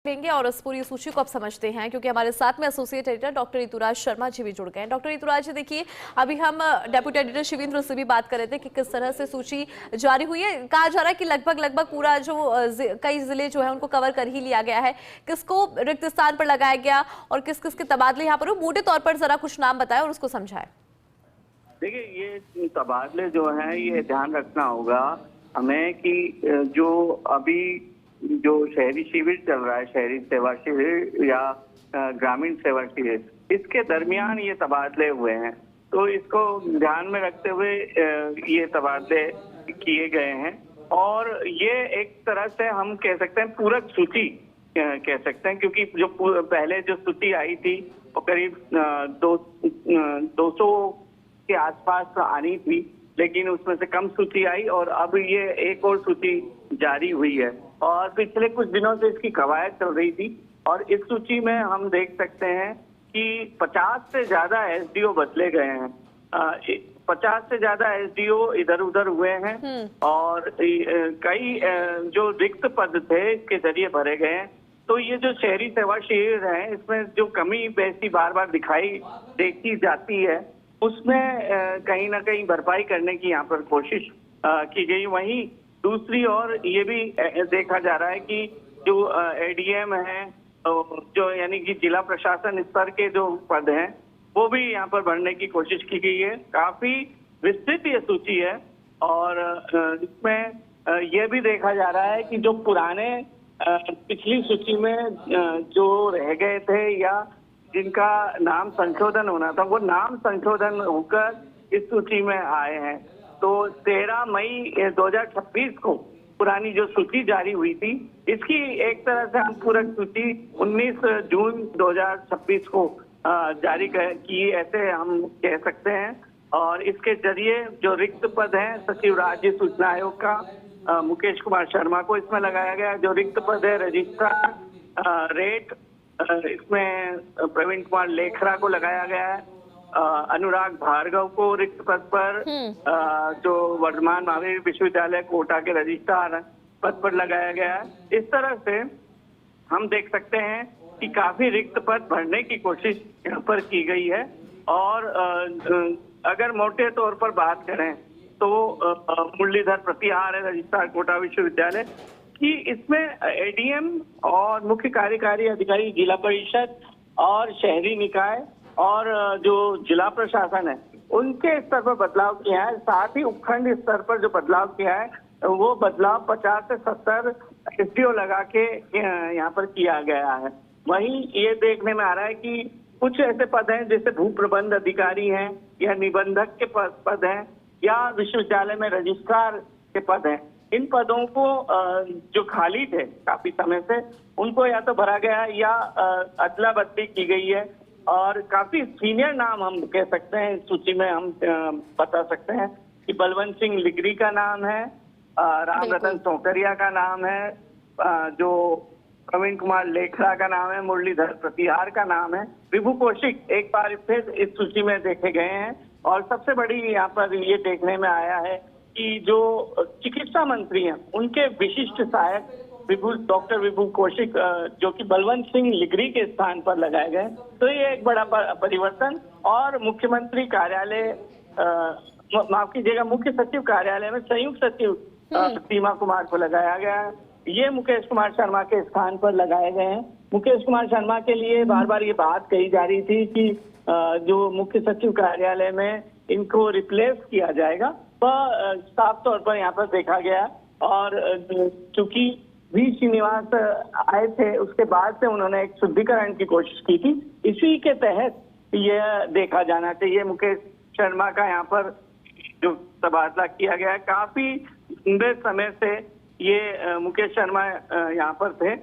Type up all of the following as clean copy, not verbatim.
लेंगे और उस पूरी सूची को अब समझते हैं, क्योंकि हमारे साथ में associate editor doctor Rituraj Sharma ji भी जुड़ गए हैं। डॉक्टर ऋतुराज जी, देखिए, अभी हम डेप्यूटी एडिटर शिवेंद्र से भी बात कर रहे थे कि किस तरह से सूची जारी हुई है। कहा जा रहा है कि लगभग पूरा जो कई जिले जो है उनको कवर कर ही लिया गया है। किसको रिक्त स्थान पर लगाया गया और किस किस के तबादले यहाँ पर हो, मोटे तौर पर जरा कुछ नाम बताएं और उसको समझाएं। देखिए, ये तबादले जो हैं ये ध्यान रखना होगा हमें कि जो अभी जो शहरी शिविर चल रहा है, शहरी सेवा शिविर या ग्रामीण सेवा शिविर, इसके दरमियान ये तबादले हुए हैं। तो इसको ध्यान में रखते हुए ये तबादले किए गए हैं और ये एक तरह से हम कह सकते हैं पूरक सूची कह सकते हैं, क्योंकि जो पहले जो सूची आई थी वो करीब 200 के आसपास आनी थी, लेकिन उसमें से कम सूची आई और अब ये एक और सूची जारी हुई है। और पिछले कुछ दिनों से इसकी कवायद चल रही थी और इस सूची में हम देख सकते हैं कि 50 से ज्यादा एसडीओ बदले गए हैं। 50 से ज्यादा एसडीओ इधर उधर हुए हैं और कई जो रिक्त पद थे इसके जरिए भरे गए हैं। तो ये जो शहरी सेवा शिविर है, इसमें जो कमी बेसी बार बार देखी जाती है, उसमें कहीं ना कहीं भरपाई करने की यहाँ पर कोशिश की गई। वहीं दूसरी ओर ये भी देखा जा रहा है कि जो एडीएम है, जो यानी कि जिला प्रशासन स्तर के जो पद हैं, वो भी यहाँ पर भरने की कोशिश की गई है। काफी विस्तृत ये सूची है और इसमें यह भी देखा जा रहा है कि जो पुराने पिछली सूची में जो रह गए थे या जिनका नाम संशोधन होना था, वो नाम संशोधन होकर इस सूची में आए हैं। तो 13 मई 2026 को पुरानी जो सूची जारी हुई थी, इसकी एक तरह से हम पूरक सूची 19 जून 2026 को जारी की, ऐसे हम कह सकते हैं। और इसके जरिए जो रिक्त पद हैं, सचिव राज्य सूचना आयोग का मुकेश कुमार शर्मा को इसमें लगाया गया। जो रिक्त पद है रजिस्ट्रार रेट, इसमें प्रवीण कुमार लेखरा को लगाया गया है। अनुराग भार्गव को रिक्त पद पर जो वर्धमान महावीर विश्वविद्यालय कोटा के रजिस्ट्रार पद पर लगाया गया है। इस तरह से हम देख सकते हैं कि काफी रिक्त पद भरने की कोशिश यहाँ पर की गई है। और अगर मोटे तौर पर बात करें तो मुरलीधर प्रतिहार है रजिस्ट्रार कोटा विश्वविद्यालय कि इसमें एडीएम और मुख्य कार्यकारी अधिकारी जिला परिषद और शहरी निकाय और जो जिला प्रशासन है, उनके स्तर पर बदलाव किया है। साथ ही उपखंड स्तर पर जो बदलाव किया है, वो बदलाव 50 से 70 एसडीओ लगा के यहाँ पर किया गया है। वहीं ये देखने में आ रहा है कि कुछ ऐसे पद हैं जैसे भू प्रबंध अधिकारी हैं या निबंधक के पद हैं या विश्वविद्यालय में रजिस्ट्रार के पद हैं। इन पदों को जो खाली थे काफी समय से, उनको या तो भरा गया या अदला बदली की गई है। और काफी सीनियर नाम हम कह सकते हैं इस सूची में हम बता सकते हैं कि बलवंत सिंह लिगरी का नाम है, राम रतन सोकरिया का नाम है, जो प्रवीण कुमार लेखरा का नाम है, मुरलीधर प्रतिहार का नाम है, विभू कौशिक एक बार फिर इस सूची में देखे गए हैं। और सबसे बड़ी यहाँ पर ये देखने में आया है कि जो चिकित्सा मंत्री हैं, उनके विशिष्ट सहायक डॉक्टर विभू कौशिक जो कि बलवंत सिंह लिगरी के स्थान पर लगाए गए। तो ये एक बड़ा परिवर्तन। और मुख्यमंत्री कार्यालय, माफ कीजिएगा, मुख्य सचिव कार्यालय में संयुक्त सचिव सीमा कुमार को लगाया गया है। ये मुकेश कुमार शर्मा के स्थान पर लगाए गए हैं। मुकेश कुमार शर्मा के लिए बार बार ये बात कही जा रही थी कि जो मुख्य सचिव कार्यालय में इनको रिप्लेस किया जाएगा, वह साफ तौर पर यहाँ पर देखा गया। और चूंकि वी श्रीनिवास आए थे, उसके बाद से उन्होंने एक शुद्धिकरण की कोशिश की थी, इसी के तहत यह देखा जाना चाहिए मुकेश शर्मा का यहाँ पर जो तबादला किया गया है। काफी लंबे समय से ये मुकेश शर्मा यहाँ पर थे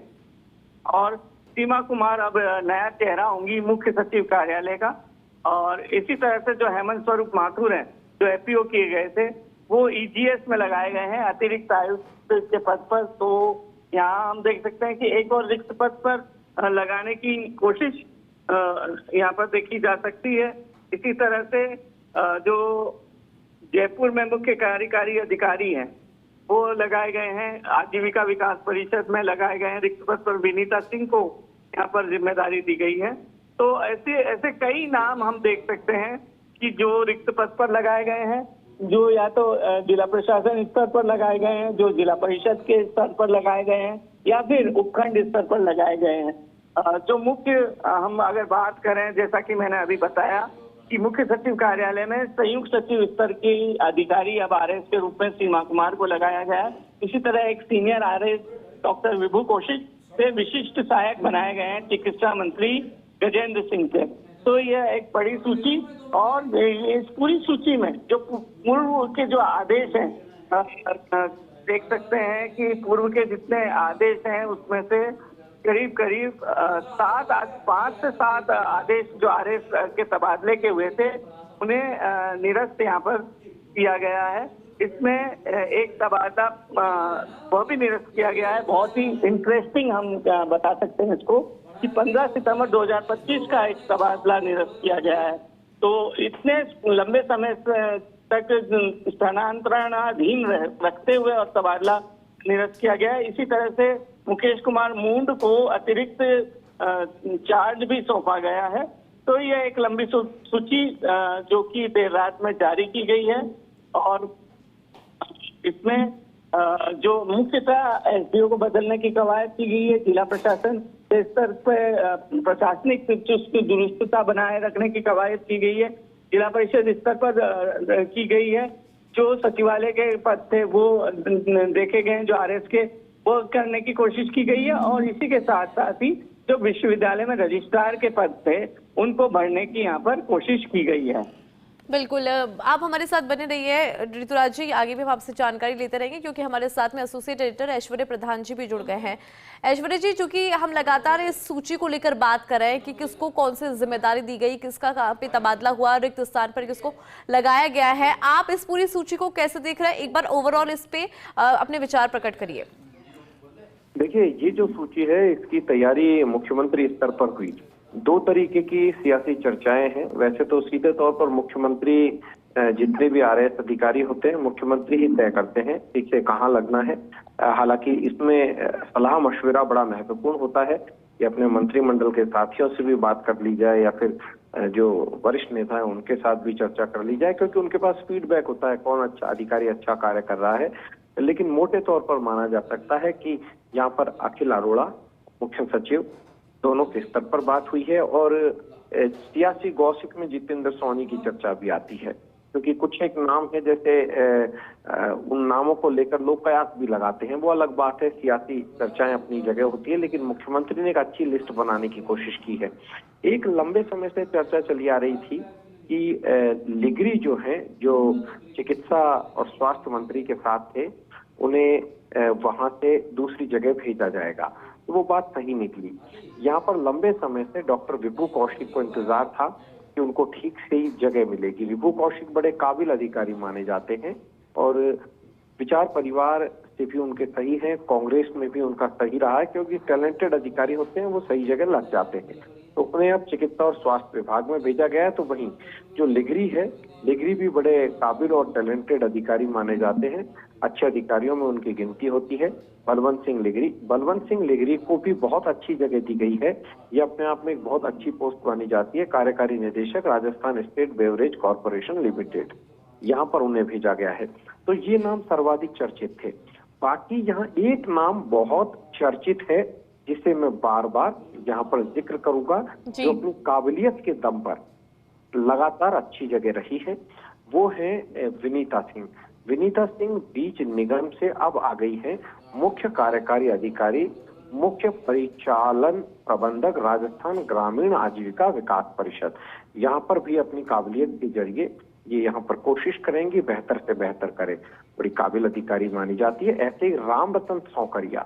और सीमा कुमार अब नया चेहरा होंगी मुख्य सचिव कार्यालय का। और इसी तरह से जो हेमंत स्वरूप माथुर हैं, जो एपीओ किए गए थे, वो ईजीएस में लगाए गए हैं अतिरिक्त आयुक्त के पद पर। तो यहाँ हम देख सकते हैं कि एक और रिक्त पद पर लगाने की कोशिश यहाँ पर देखी जा सकती है। इसी तरह से जो जयपुर में मुख्य कार्यकारी अधिकारी हैं, वो लगाए गए हैं। आजीविका विकास परिषद में लगाए गए हैं रिक्त पद पर विनीता सिंह को यहाँ पर जिम्मेदारी दी गई है। तो ऐसे ऐसे कई नाम हम देख सकते हैं कि जो रिक्त पद पर लगाए गए हैं, जो या तो जिला प्रशासन स्तर पर लगाए गए हैं, जो जिला परिषद के स्तर पर लगाए गए हैं, या फिर उपखंड स्तर पर लगाए गए हैं। जो मुख्य हम अगर बात करें, जैसा कि मैंने अभी बताया कि मुख्य सचिव कार्यालय में संयुक्त सचिव स्तर के अधिकारी अब आरएस के रूप में सीमा कुमार को लगाया गया है। इसी तरह एक सीनियर आरएस डॉक्टर विभू कौशिक से विशिष्ट सहायक बनाए गए हैं चिकित्सा मंत्री गजेंद्र सिंह से। तो यह एक बड़ी सूची, और इस पूरी सूची में जो पूर्व के जो आदेश हैं, देख सकते हैं कि पूर्व के जितने आदेश हैं उसमें से करीब करीब 5 से 7 आदेश जो आरएस के तबादले के हुए थे उन्हें निरस्त यहाँ पर किया गया है। इसमें एक तबादला वह भी निरस्त किया गया है, बहुत ही इंटरेस्टिंग हम बता सकते हैं इसको, कि 15 सितंबर 2025 का एक तबादला निरस्त किया गया है। तो इतने लंबे समय तक स्थानांतरणाधीन रखते हुए और तबादला निरस्त किया गया है। इसी तरह से मुकेश कुमार मूंड को अतिरिक्त चार्ज भी सौंपा गया है। तो यह एक लंबी सूची जो कि देर रात में जारी की गई है, और इसमें जो मुख्यतः एसडीओ को बदलने की कवायद की गई है, जिला प्रशासन के स्तर पर प्रशासनिक चुस्त दुरुस्तता बनाए रखने की कवायद की गई है, जिला परिषद स्तर पर की गई है। जो सचिवालय के पद थे वो देखे गए हैं, जो आरएस के, वो करने की कोशिश की गई है। और इसी के साथ साथ ही जो विश्वविद्यालय में रजिस्ट्रार के पद थे उनको भरने की यहाँ पर कोशिश की गई है। बिल्कुल, आप हमारे साथ बने रहिए ऋतुराज जी, आगे भी हम आपसे जानकारी लेते रहेंगे क्योंकि हमारे साथ में एसोसिएट एडिटर ऐश्वर्य प्रधान जी भी जुड़ गए हैं। ऐश्वर्य जी, चूंकि हम लगातार इस सूची को लेकर बात कर रहे हैं कि किसको कौन सी जिम्मेदारी दी गई, किसका कहाँ पे तबादला हुआ, रिक्त स्थान पर किसको लगाया गया है, आप इस पूरी सूची को कैसे देख रहे हैं? एक बार ओवरऑल इस पे अपने विचार प्रकट करिए। देखिए, ये जो सूची है इसकी तैयारी मुख्यमंत्री स्तर पर हुई। 2 तरीके की सियासी चर्चाएं हैं। वैसे तो सीधे तौर पर मुख्यमंत्री जितने भी आरएस अधिकारी होते हैं मुख्यमंत्री ही तय करते हैं किसे कहाँ लगना है। हालांकि इसमें सलाह मशविरा बड़ा महत्वपूर्ण होता है कि अपने मंत्रिमंडल के साथियों से भी बात कर ली जाए, या फिर जो वरिष्ठ नेता है उनके साथ भी चर्चा कर ली जाए, क्योंकि उनके पास फीडबैक होता है कौन अच्छा अधिकारी अच्छा कार्य कर रहा है। लेकिन मोटे तौर पर माना जा सकता है कि यहाँ पर अखिल अरोड़ा, मुख्य सचिव, दोनों के स्तर पर बात हुई है। और सियासी गॉसिप में जितेंद्र सोनी की चर्चा भी आती है, क्योंकि कुछ एक नाम है, जैसे उन नामों को लेकर लोग कयास भी लगाते हैं, वो अलग बात है। सियासी चर्चाएं अपनी जगह होती है, लेकिन मुख्यमंत्री ने एक अच्छी लिस्ट बनाने की कोशिश की है। एक लंबे समय से चर्चा चली आ रही थी कि लिगरी जो है, जो चिकित्सा और स्वास्थ्य मंत्री के साथ थे, उन्हें वहां से दूसरी जगह भेजा जाएगा। तो वो बात सही निकली। यहाँ पर लंबे समय से डॉक्टर विभू कौशिक को इंतजार था कि उनको ठीक से ही जगह मिलेगी। विभू कौशिक बड़े काबिल अधिकारी माने जाते हैं और विचार परिवार से भी उनके सही है, कांग्रेस में भी उनका सही रहा है, क्योंकि टैलेंटेड अधिकारी होते हैं वो सही जगह लग जाते हैं। तो उन्हें अब चिकित्सा और स्वास्थ्य विभाग में भेजा गया है। तो वहीं जो लिगरी है, लिगरी भी बड़े काबिल और टैलेंटेड अधिकारी माने जाते हैं, अच्छे अधिकारियों में उनकी गिनती होती है। बलवंत सिंह लिगरी को भी बहुत अच्छी जगह दी गई है। ये अपने आप में एक बहुत अच्छी पोस्ट मानी जाती है, कार्यकारी निदेशक, Rajasthan state beverage corporation limited, यहाँ पर उन्हें भेजा गया है। तो ये नाम सर्वाधिक चर्चित थे। बाकी यहाँ एक नाम बहुत चर्चित है जिसे मैं बार बार यहाँ पर जिक्र करूंगा, जो अपनी काबिलियत के दम पर लगातार अच्छी जगह रही है, वो है विनीता सिंह। विनीता सिंह बीज निगम से अब आ गई है मुख्य कार्यकारी अधिकारी, मुख्य परिचालन प्रबंधक, राजस्थान ग्रामीण आजीविका विकास परिषद। यहाँ पर भी अपनी काबिलियत के जरिए ये यहाँ पर कोशिश करेंगी बेहतर से बेहतर करे। बड़ी काबिल अधिकारी मानी जाती है। ऐसे ही राम रतन सौकरिया,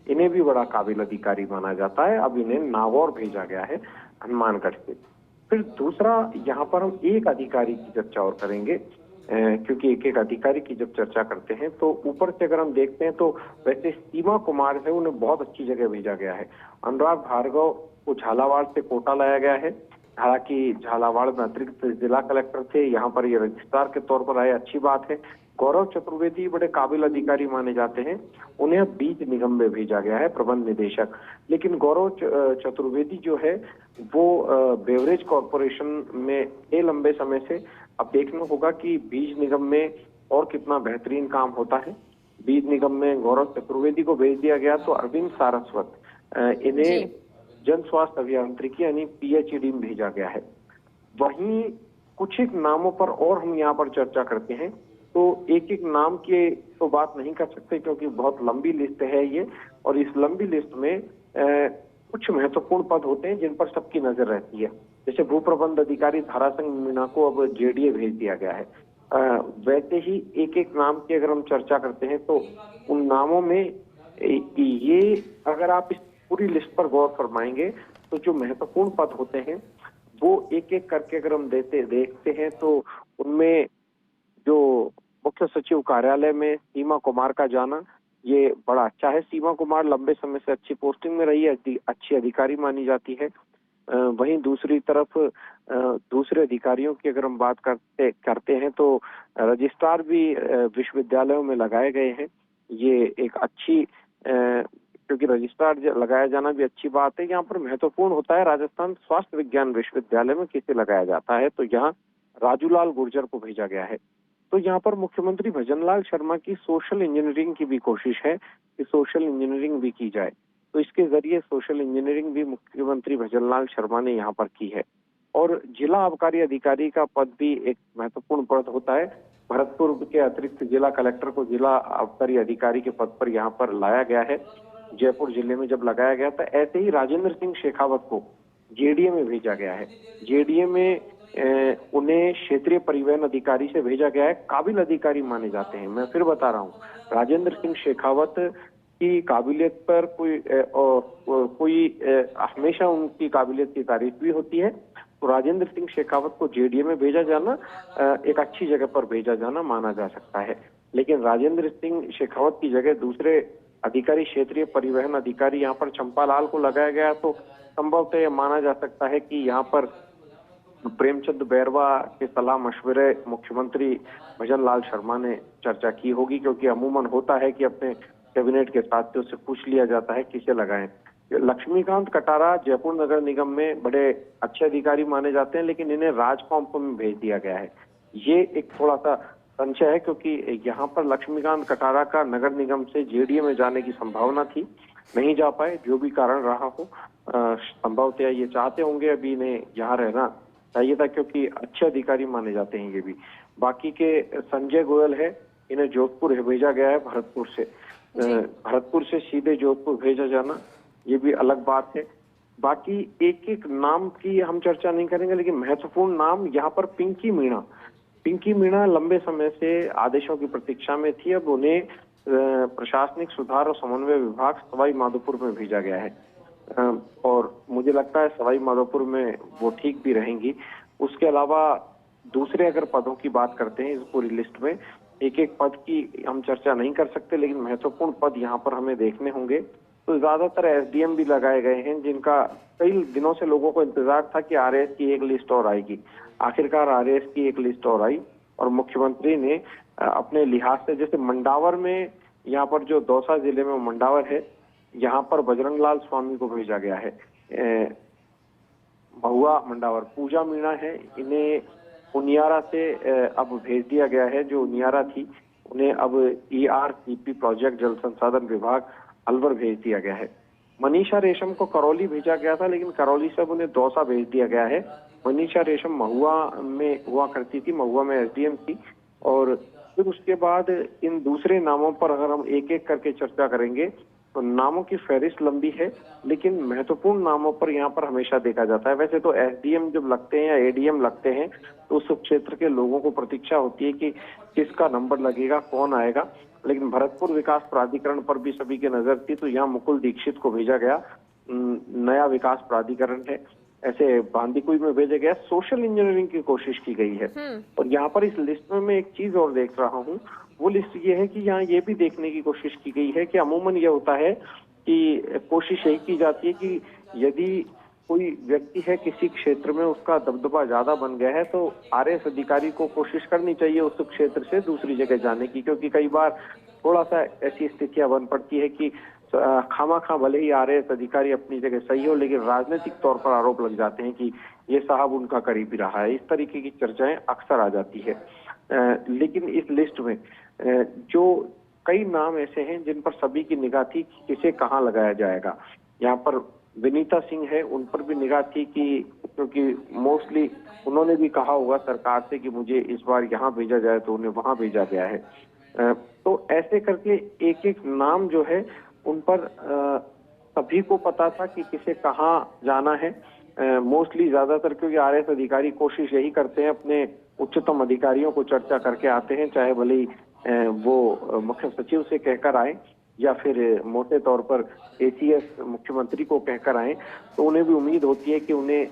इन्हें भी बड़ा काबिल अधिकारी माना जाता है। अब इन्हें नागौर भेजा गया है हनुमानगढ़ से। फिर दूसरा, यहाँ पर हम एक अधिकारी की चर्चा और करेंगे, क्योंकि एक एक अधिकारी की जब चर्चा करते हैं तो ऊपर से अगर हम देखते हैं तो वैसे सीमा कुमार है, उन्हें बहुत अच्छी जगह भेजा गया है। अनुराग भार्गव को झालावाड़ से कोटा लाया गया है। हालांकि झालावाड़ में अतिरिक्त जिला कलेक्टर थे, यहाँ पर ये रजिस्ट्रार के तौर पर आए, अच्छी बात है। गौरव चतुर्वेदी बड़े काबिल अधिकारी माने जाते हैं, उन्हें अब बीज निगम में भेजा गया है प्रबंध निदेशक। लेकिन गौरव चतुर्वेदी जो है वो बेवरेज कॉरपोरेशन में थे लंबे समय से। अब देखना होगा कि बीज निगम में और कितना बेहतरीन काम होता है। बीज निगम में गौरव चतुर्वेदी को भेज दिया गया तो अरविंद सारस्वत इन्हें जन स्वास्थ्य अभियांत्रिकी यानी PhD में भेजा गया है। वहीं कुछ एक नामों पर और हम यहाँ पर चर्चा करते हैं, तो एक एक नाम के तो बात नहीं कर सकते क्योंकि बहुत लंबी लिस्ट है ये, और इस लंबी लिस्ट में कुछ महत्वपूर्ण पद होते हैं जिन पर सबकी नजर रहती है। जैसे भू प्रबंध अधिकारी धारासिंह मीणा को अब JDA भेज दिया गया है। वैसे ही एक एक नाम की अगर हम चर्चा करते हैं तो उन नामों में ये अगर आप इस पूरी लिस्ट पर गौर फरमाएंगे तो जो महत्वपूर्ण पद होते हैं वो एक एक करके अगर हम देखते हैं तो उनमें जो मुख्य सचिव कार्यालय में सीमा कुमार का जाना ये बड़ा अच्छा है। सीमा कुमार लंबे समय से अच्छी पोस्टिंग में रही है, अच्छी अधिकारी मानी जाती है। वहीं दूसरी तरफ दूसरे अधिकारियों की अगर हम बात करते हैं तो रजिस्ट्रार भी विश्वविद्यालयों में लगाए गए हैं। ये एक अच्छी क्योंकि रजिस्ट्रार लगाया जाना भी अच्छी बात है। यहाँ पर महत्वपूर्ण होता है राजस्थान स्वास्थ्य विज्ञान विश्वविद्यालय में किसे लगाया जाता है, तो यहाँ राजूलाल गुर्जर को भेजा गया है। तो यहाँ पर मुख्यमंत्री भजनलाल शर्मा की सोशल इंजीनियरिंग की भी कोशिश है कि सोशल इंजीनियरिंग भी की जाए, तो इसके जरिए सोशल इंजीनियरिंग भी मुख्यमंत्री भजनलाल शर्मा ने यहाँ पर की है। और जिला आबकारी अधिकारी का पद भी एक महत्वपूर्ण पद होता है। भरतपुर के अतिरिक्त जिला कलेक्टर को जिला आबकारी अधिकारी के पद पर यहाँ पर लाया गया है। जयपुर जिले में जब लगाया गया था, ऐसे ही राजेंद्र सिंह शेखावत को JDA में भेजा गया है। JDA में उन्हें क्षेत्रीय परिवहन अधिकारी से भेजा गया है। काबिल अधिकारी माने जाते हैं। मैं फिर बता रहा हूँ, राजेंद्र सिंह शेखावत की काबिलियत पर कोई हमेशा उनकी काबिलियत की तारीफ भी होती है। तो राजेंद्र सिंह शेखावत को JDA में भेजा जाना एक अच्छी जगह पर भेजा जाना माना जा सकता है। लेकिन राजेंद्र सिंह शेखावत की जगह दूसरे अधिकारी, क्षेत्रीय परिवहन अधिकारी यहाँ पर चंपालाल को लगाया गया तो संभवतः यह माना जा सकता है कि यहाँ पर प्रेमचंद बैरवा के सलाह मशवरे मुख्यमंत्री भजनलाल शर्मा ने चर्चा की होगी, क्योंकि अमूमन होता है कि अपने कैबिनेट के साथियों से पूछ लिया जाता है किसे लगाएं। लक्ष्मीकांत कटारा जयपुर नगर निगम में बड़े अच्छे अधिकारी माने जाते हैं, लेकिन इन्हें राजकॉम्प में भेज दिया गया है। ये एक थोड़ा सा संशय है क्योंकि यहाँ पर लक्ष्मीकांत कटारा का नगर निगम से JDA में जाने की संभावना थी, नहीं जा पाए, जो भी कारण रहा हो। संभवतः ये चाहते होंगे अभी इन्हें यहाँ रहना चाहिए था क्योंकि अच्छे अधिकारी माने जाते हैं ये भी। बाकी के संजय गोयल है, इन्हें जोधपुर भेजा गया है भरतपुर से। भरतपुर से सीधे जोधपुर भेजा जाना ये भी अलग बात है। बाकी एक एक नाम की हम चर्चा नहीं करेंगे, लेकिन महत्वपूर्ण नाम यहाँ पर पिंकी मीणा लंबे समय से आदेशों की प्रतीक्षा में थी। अब उन्हें प्रशासनिक सुधार और समन्वय विभाग सवाई माधोपुर में भेजा गया है और मुझे लगता है सवाई माधोपुर में वो ठीक भी रहेंगी। उसके अलावा दूसरे अगर पदों की बात करते हैं इस पूरी लिस्ट में, एक एक पद की हम चर्चा नहीं कर सकते, लेकिन महत्वपूर्ण पद यहाँ पर हमें देखने होंगे। तो ज्यादातर SDM भी लगाए गए हैं जिनका कई दिनों से लोगों को इंतजार था कि RAS की एक लिस्ट और आएगी। आखिरकार RAS की एक लिस्ट और आई और मुख्यमंत्री ने अपने लिहाज से, जैसे मंडावर में, यहाँ पर जो दौसा जिले में मंडावर है, यहाँ पर बजरंगलाल स्वामी को भेजा गया है। महुआ मंडावर पूजा मीणा है, इन्हें उनियारा से अब भेज दिया गया है। जो उनियारा थी उन्हें अब ERCP प्रोजेक्ट जल संसाधन विभाग अलवर भेज दिया गया है। मनीषा रेशम को करौली भेजा गया था, लेकिन करौली से उन्हें दौसा भेज दिया गया है। मनीषा रेशम महुआ में हुआ करती थी, महुआ में SDM थी। और फिर उसके बाद इन दूसरे नामों पर अगर हम एक एक करके चर्चा करेंगे तो नामों की फहरिस्त लंबी है, लेकिन महत्वपूर्ण नामों पर यहाँ पर हमेशा देखा जाता है। वैसे तो SDM जब लगते हैं या ADM लगते हैं तो उस क्षेत्र के लोगों को प्रतीक्षा होती है कि किसका नंबर लगेगा, कौन आएगा, लेकिन भरतपुर विकास प्राधिकरण पर भी सभी की नजर थी तो यहाँ मुकुल दीक्षित को भेजा गया। नया विकास प्राधिकरण है, ऐसे बांदीकुई में भेजा गया। सोशल इंजीनियरिंग की कोशिश की गई है। और यहाँ पर इस लिस्ट में मैं एक चीज और देख रहा हूँ, वो लिस्ट ये है कि यहाँ ये भी देखने की कोशिश की गई है कि अमूमन ये होता है कि कोशिश यही की जाती है कि यदि कोई व्यक्ति है किसी क्षेत्र में, उसका दबदबा ज्यादा बन गया है, तो आरएएस अधिकारी को कोशिश करनी चाहिए उस क्षेत्र से दूसरी जगह जाने की, क्योंकि कई बार थोड़ा सा ऐसी स्थितियां बन पड़ती है कि खामा भले ही आरएएस अधिकारी अपनी जगह सही हो, लेकिन राजनीतिक तौर पर आरोप लग जाते हैं कि ये साहब उनका करीबी रहा है। इस तरीके की चर्चाएं अक्सर आ जाती है। लेकिन इस लिस्ट में जो कई नाम ऐसे हैं जिन पर सभी की निगाह थी कि किसे कहाँ लगाया जाएगा। यहाँ पर विनीता सिंह है, उन पर भी निगाह थी कि क्योंकि मोस्टली उन्होंने भी कहा होगा सरकार से कि मुझे इस बार यहाँ भेजा जाए, तो उन्हें वहां भेजा गया है। तो ऐसे करके एक एक नाम जो है उन पर सभी को पता था कि किसे कहाँ जाना है। मोस्टली ज्यादातर क्योंकि आरएएस अधिकारी कोशिश यही करते हैं, अपने उच्चतम अधिकारियों को चर्चा करके आते हैं, चाहे भले ही वो मुख्य सचिव से कहकर आए या फिर मोटे तौर पर एसीएस मुख्यमंत्री को कहकर आए, तो उन्हें भी उम्मीद होती है कि उन्हें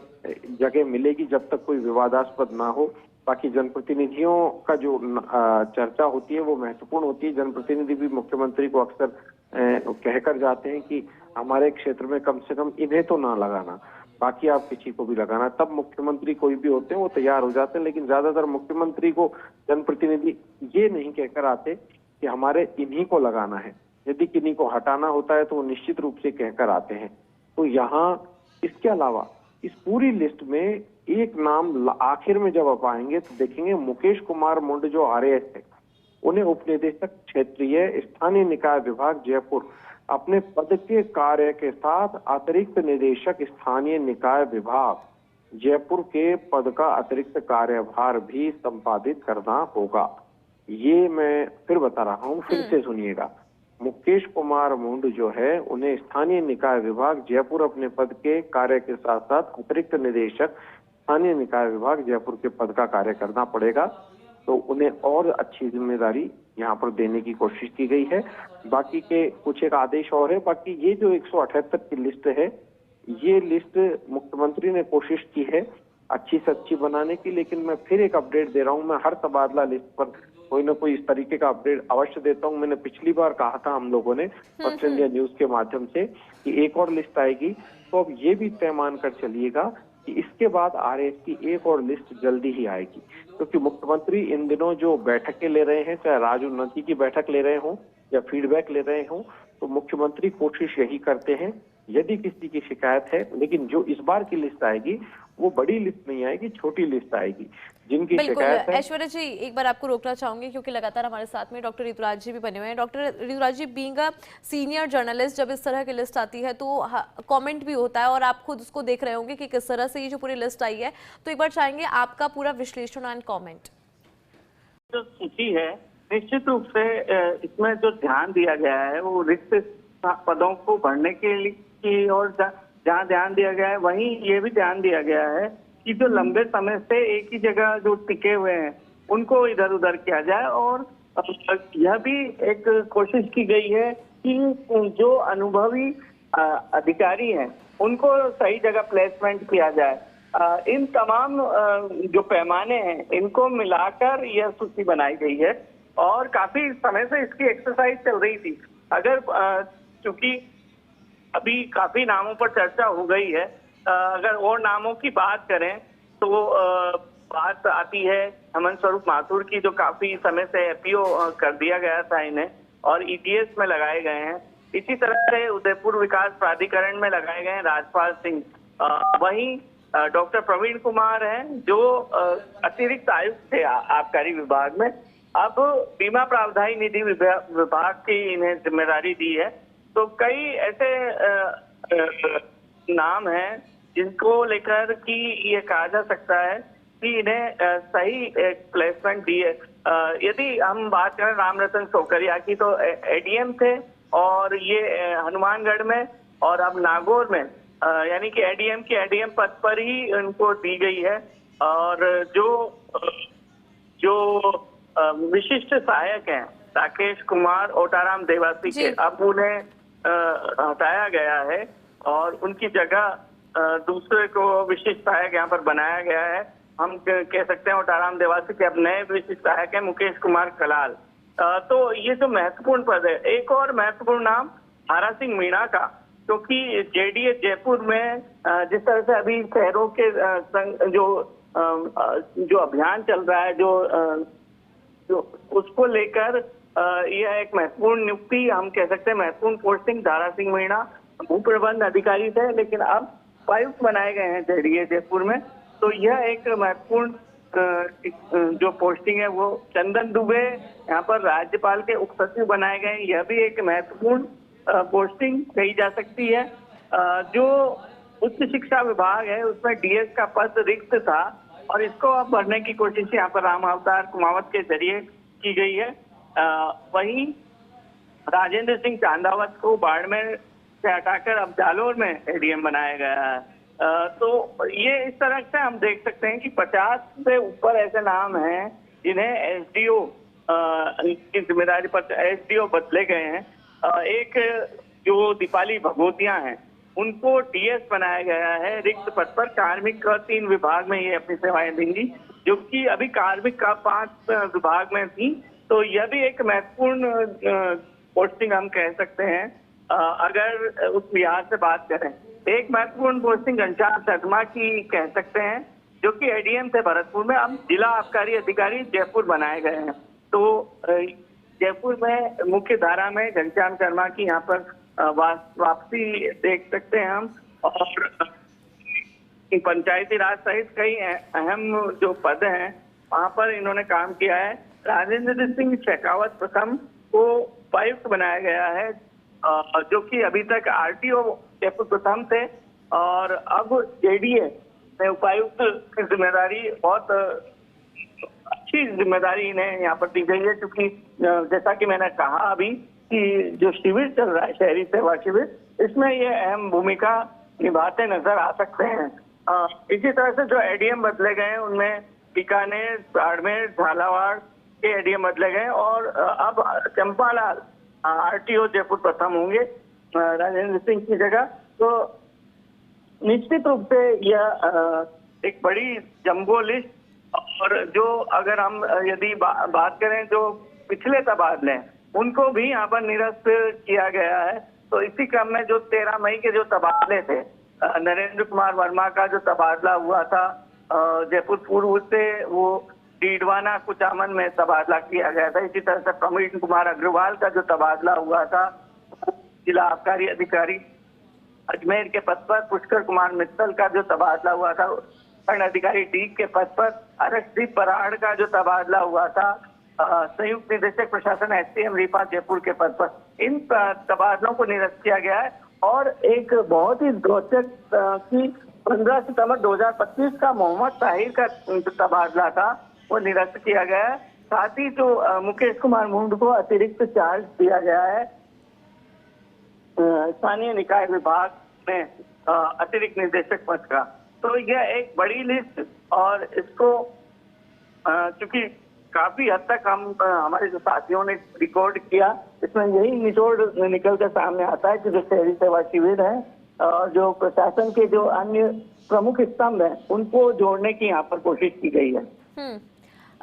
जगह मिलेगी जब तक कोई विवादास्पद ना हो। बाकी जनप्रतिनिधियों का जो चर्चा होती है वो महत्वपूर्ण होती है। जनप्रतिनिधि भी मुख्यमंत्री को अक्सर कहकर जाते हैं कि हमारे क्षेत्र में कम से कम इन्हें तो ना लगाना, बाकी आप किसी को भी लगाना। तब मुख्यमंत्री कोई भी होते हैं वो तैयार हो जाते हैं, लेकिन ज्यादातर मुख्यमंत्री को जनप्रतिनिधि ये नहीं कहकर आते कि हमारे इन्हीं को लगाना है। यदि किन्हीं को हटाना होता है तो वो निश्चित रूप से कहकर आते हैं। तो यहाँ इसके अलावा इस पूरी लिस्ट में एक नाम आखिर में जब आप आएंगे तो देखेंगे मुकेश कुमार मुंड जो आरएएस है, उन्हें उपनिदेशक क्षेत्रीय स्थानीय निकाय विभाग जयपुर अपने पद के कार्य के साथ अतिरिक्त निदेशक स्थानीय निकाय विभाग जयपुर के पद का अतिरिक्त कार्यभार भी संपादित करना होगा। ये मैं फिर बता रहा हूँ, फिर से सुनिएगा। मुकेश कुमार मुंड जो है उन्हें स्थानीय निकाय विभाग जयपुर अपने पद के कार्य के साथ साथ अतिरिक्त निदेशक स्थानीय निकाय विभाग जयपुर के पद का कार्य करना पड़ेगा। तो उन्हें और अच्छी जिम्मेदारी यहाँ पर देने की कोशिश की गई है। बाकी के कुछ एक आदेश और है। बाकी ये जो 178 की लिस्ट है, ये लिस्ट मुख्यमंत्री ने कोशिश की है अच्छी से अच्छी बनाने की, लेकिन मैं फिर एक अपडेट दे रहा हूँ। मैं हर तबादला लिस्ट पर कोई ना कोई इस तरीके का अपडेट अवश्य देता हूँ। मैंने पिछली बार कहा था हम लोगों ने फर्स्ट इंडिया न्यूज के माध्यम से कि एक और लिस्ट आएगी, तो अब ये भी तय मान कर चलिएगा कि इसके बाद आरएएस की एक और लिस्ट जल्दी ही आएगी, क्योंकि मुख्यमंत्री इन दिनों जो बैठकें ले रहे हैं, चाहे राजोन्नति की बैठक ले रहे हों या फीडबैक ले रहे हों, तो मुख्यमंत्री कोशिश यही करते हैं यदि किसी की शिकायत है, लेकिन जो इस बार की लिस्ट आएगी वो बड़ी लिस्ट नहीं आएगी, छोटी लिस्ट आएगी जिनकी शिकायत है। ऐश्वर्या जी, एक बार आपको रोकना चाहूंगी क्योंकि लगातार हमारे साथ में डॉक्टर ऋतुराज जी भी बने हुए हैं। Doctor Rituraj ji, being a senior journalist, जब इस तरह की लिस्ट आती है तो कमेंट भी होता है और आप खुद उसको देख रहे होंगे कि किस तरह से ये जो पूरी लिस्ट आई है, तो एक बार चाहेंगे आपका पूरा विश्लेषण एंड कॉमेंट। जो सूची है, निश्चित रूप से इसमें जो ध्यान दिया गया है वो रिक्त पदों को भरने के लिए, और जहाँ ध्यान दिया गया है वहीं ये भी ध्यान दिया गया है कि जो लंबे समय से एक ही जगह जो टिके हुए हैं उनको इधर उधर किया जाए। और यह भी एक कोशिश की गई है कि जो अनुभवी अधिकारी हैं उनको सही जगह प्लेसमेंट किया जाए। इन तमाम जो पैमाने हैं इनको मिलाकर यह सूची बनाई गई है और काफी समय से इसकी एक्सरसाइज चल रही थी। अगर चूंकि अभी काफी नामों पर चर्चा हो गई है, अगर और नामों की बात करें तो बात आती है हेमंत स्वरूप माथुर की, जो काफी समय से एपीओ कर दिया गया था इन्हें और ईटीएस में लगाए गए हैं। इसी तरह से उदयपुर विकास प्राधिकरण में लगाए गए हैं राजपाल सिंह। वहीं डॉक्टर प्रवीण कुमार हैं जो अतिरिक्त आयुक्त थे आबकारी विभाग में, अब बीमा प्रावधायी निधि विभाग की इन्हें जिम्मेदारी दी है। तो कई ऐसे नाम हैं जिनको लेकर कि ये कहा जा सकता है कि इन्हें सही प्लेसमेंट दी है। यदि हम बात करें रामरतन सोकरिया की, तो एडीएम थे और ये हनुमानगढ़ में और अब नागौर में, यानी कि एडीएम की एडीएम पद पर ही उनको दी गई है। और जो विशिष्ट सहायक हैं राकेश कुमार ओटाराम देवासी के, अब उन्हें हटाया गया है और उनकी जगह दूसरे को विशिष्ट सहायक यहाँ पर बनाया गया है। हम कह सकते हैं ओटाराम देवासी के अब नए विशिष्ट सहायक हैं मुकेश कुमार कलाल। तो ये जो महत्वपूर्ण पद है, एक और महत्वपूर्ण नाम हारा सिंह मीणा का, क्योंकि जेडीएस जयपुर में जिस तरह से अभी शहरों के संग जो अभियान चल रहा है, जो उसको लेकर यह एक महत्वपूर्ण नियुक्ति हम कह सकते हैं, महत्वपूर्ण पोस्टिंग दारा सिंह मीणा भू प्रबंध अधिकारी थे, लेकिन अब उपायुक्त बनाए गए हैं जेडीएस जयपुर में। तो यह एक महत्वपूर्ण जो पोस्टिंग है वो चंदन दुबे यहाँ पर राज्यपाल के उप सचिव बनाए गए हैं। यह भी एक महत्वपूर्ण पोस्टिंग कही जा सकती है। जो उच्च शिक्षा विभाग है उसमें डीएस का पद रिक्त था और इसको अब भरने की कोशिश यहाँ पर राम अवतार कुमावत के जरिए की गई है। वहीं राजेंद्र सिंह चांदावत को बाड़मेर से हटाकर अब जालोर में एडीएम बनाया गया है। तो ये इस तरह से हम देख सकते हैं कि 50 से ऊपर ऐसे नाम हैं जिन्हें एसडीओ की जिम्मेदारी पर एसडीओ बदले गए हैं। एक जो दीपाली भगोतिया हैं उनको डीएस बनाया गया है रिक्त पद पर। कार्मिक का 3 विभाग में ये अपनी सेवाएं देंगी, जो कि अभी कार्मिक का 5 विभाग में थी। तो यह भी एक महत्वपूर्ण पोस्टिंग हम कह सकते हैं अगर उस लिहाज से बात करें। एक महत्वपूर्ण पोस्टिंग घनश्याम शर्मा की कह सकते हैं, जो कि एडीएम थे भरतपुर में, अब जिला आबकारी अधिकारी जयपुर बनाए गए हैं। तो जयपुर में मुख्य धारा में घनश्याम शर्मा की यहाँ पर वापसी देख सकते हैं हम। और पंचायती राज सहित कई अहम जो पद हैं वहां पर इन्होंने काम किया है। राजेंद्र सिंह शेखावत प्रथम को उपायुक्त बनाया गया है, जो कि अभी तक आरटीओ जयपुर प्रथम थे, और अब जेडीए में उपायुक्त की जिम्मेदारी बहुत अच्छी जिम्मेदारी इन्हें यहाँ पर दी गई है, क्योंकि जैसा कि मैंने कहा अभी कि जो शिविर चल रहा है शहरी सेवा शिविर, इसमें ये अहम भूमिका निभाते नजर आ सकते हैं। इसी तरह से जो एडीएम बदले गए हैं उनमें बीकानेर, बाड़मेर, झालावाड़ के एडीएम बदले गए और अब चंपालाल आरटीओ जयपुर प्रथम होंगे राजेंद्र सिंह की जगह। तो निश्चित रूप से यह एक बड़ी जंबो लिस्ट, और जो अगर हम यदि बात करें जो पिछले तबादले हैं उनको भी यहाँ पर निरस्त किया गया है। तो इसी क्रम में जो 13 मई के जो तबादले थे, नरेंद्र कुमार वर्मा का जो तबादला हुआ था जयपुर पूर्व से, वो डीडवाना कुचामन में तबादला किया गया था। इसी तरह से प्रवीण कुमार अग्रवाल का जो तबादला हुआ था जिला आबकारी अधिकारी अजमेर के पद पर, पुष्कर कुमार मित्तल का जो तबादला हुआ था खंड अधिकारी डी के पद पर, अरशदीप बराड़ का जो तबादला हुआ था संयुक्त निदेशक प्रशासन एसटीएम रीपा जयपुर के पद पर, इन तबादलों को निरस्त किया गया है। और एक बहुत ही रोचक कि 15 सितंबर 2025 का मोहम्मद ताहिर का जो तबादला था वो निरस्त किया गया है। साथ ही जो मुकेश कुमार मुंड को अतिरिक्त चार्ज दिया गया है स्थानीय निकाय विभाग में अतिरिक्त निदेशक पद का। तो यह एक बड़ी लिस्ट, और इसको चूंकि काफी हद तक हम हमारे जो साथियों ने रिकॉर्ड किया, इसमें यही निचोड़ निकल कर सामने आता है कि जो शहरी सेवा शिविर है और जो प्रशासन के जो अन्य प्रमुख स्तंभ हैं उनको जोड़ने की यहाँ पर कोशिश की गई है।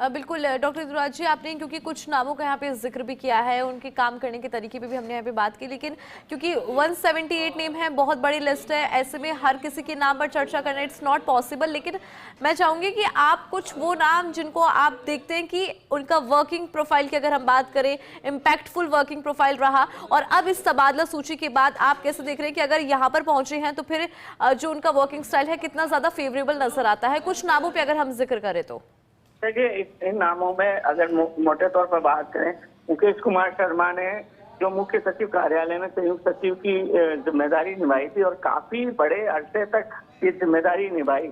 बिल्कुल डॉक्टर यदुराज जी, आपने क्योंकि कुछ नामों का यहाँ पे जिक्र भी किया है, उनके काम करने के तरीके पे भी हमने यहाँ पे बात की, लेकिन क्योंकि 178 नेम है, बहुत बड़ी लिस्ट है, ऐसे में हर किसी के नाम पर चर्चा करना इट्स नॉट पॉसिबल। लेकिन मैं चाहूँगी कि आप कुछ वो नाम जिनको आप देखते हैं कि उनका वर्किंग प्रोफाइल की अगर हम बात करें, इम्पैक्टफुल वर्किंग प्रोफाइल रहा, और अब इस तबादला सूची के बाद आप कैसे देख रहे हैं कि अगर यहाँ पर पहुंचे हैं तो फिर जो उनका वर्किंग स्टाइल है कितना ज़्यादा फेवरेबल नजर आता है? कुछ नामों पर अगर हम जिक्र करें तो देखिए, इन नामों में अगर मोटे तौर पर बात करें, मुकेश कुमार शर्मा ने जो मुख्य सचिव कार्यालय में संयुक्त सचिव की जिम्मेदारी निभाई थी और काफी बड़े अरसे तक ये जिम्मेदारी निभाई,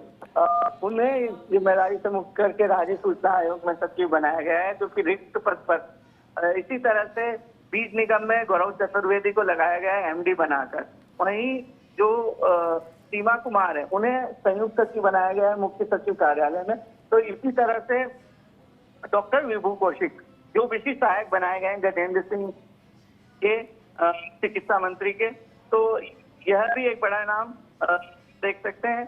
उन्हें इस जिम्मेदारी से मुक्त करके राज्य सूचना आयोग में सचिव बनाया गया है, जो कि रिक्त पद पर। इसी तरह से बीज निगम में गौरव चतुर्वेदी को लगाया गया है एमडी बनाकर। वहीं जो सीमा कुमार है उन्हें संयुक्त सचिव बनाया गया है मुख्य सचिव कार्यालय में। तो इसी तरह से डॉक्टर विभू कौशिक जो विशिष्ट सहायक बनाए गए हैं गजेंद्र सिंह के चिकित्सा मंत्री के, तो यह भी एक बड़ा नाम देख सकते हैं।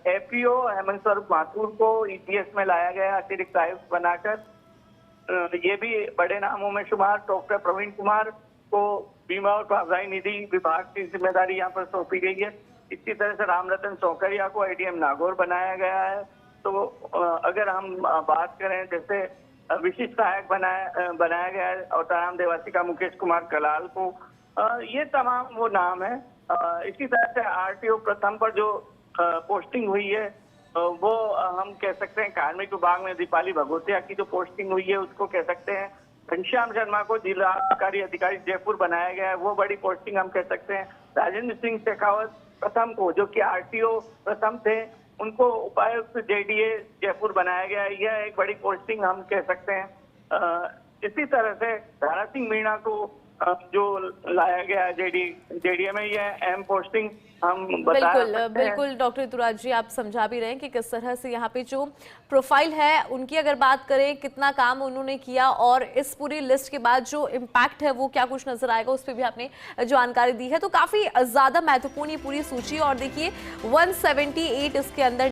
एपीओ हेमंत स्वरूप माथुर को ईपीएस में लाया गया अतिरिक्त आयुक्त बनाकर, ये भी बड़े नामों में शुमार। डॉक्टर प्रवीण कुमार को बीमा और अफजाई निधि विभाग की जिम्मेदारी यहाँ पर सौंपी गई है। इसी तरह से रामरतन सौकरिया को एडीएम नागौर बनाया गया है। तो अगर हम बात करें जैसे विशिष्ट सहायक बनाया गया है और ताराम देवासी का मुकेश कुमार कलाल को, ये तमाम वो नाम है। इसी तरह से आरटीओ प्रथम पर जो पोस्टिंग हुई है वो हम कह सकते हैं कार्मिक विभाग में दीपाली भगोतिया की जो पोस्टिंग हुई है उसको कह सकते हैं। घनश्याम शर्मा को जिला आबकारी अधिकारी जयपुर बनाया गया है, वो बड़ी पोस्टिंग हम कह सकते हैं। राजेंद्र सिंह शेखावत प्रथम को, जो कि आरटीओ प्रथम थे, उनको उपायुक्त जेडीए जयपुर बनाया गया है, यह एक बड़ी पोस्टिंग हम कह सकते हैं। इसी तरह से धारा सिंह मीणा को जो लाया गया है जेडीए में, यह अहम पोस्टिंग हम बता सकते हैं। बिल्कुल डॉक्टर ऋतुराज जी, आप समझा भी रहे हैं कि किस तरह से यहाँ पे जो प्रोफाइल है उनकी अगर बात करें, कितना काम उन्होंने किया और इस पूरी लिस्ट के बाद जो इम्पैक्ट है वो क्या कुछ नजर आएगा, उस पर भी आपने जानकारी दी है। तो काफी ज्यादा महत्वपूर्ण ये पूरी सूची, और देखिए 178 इसके अंदर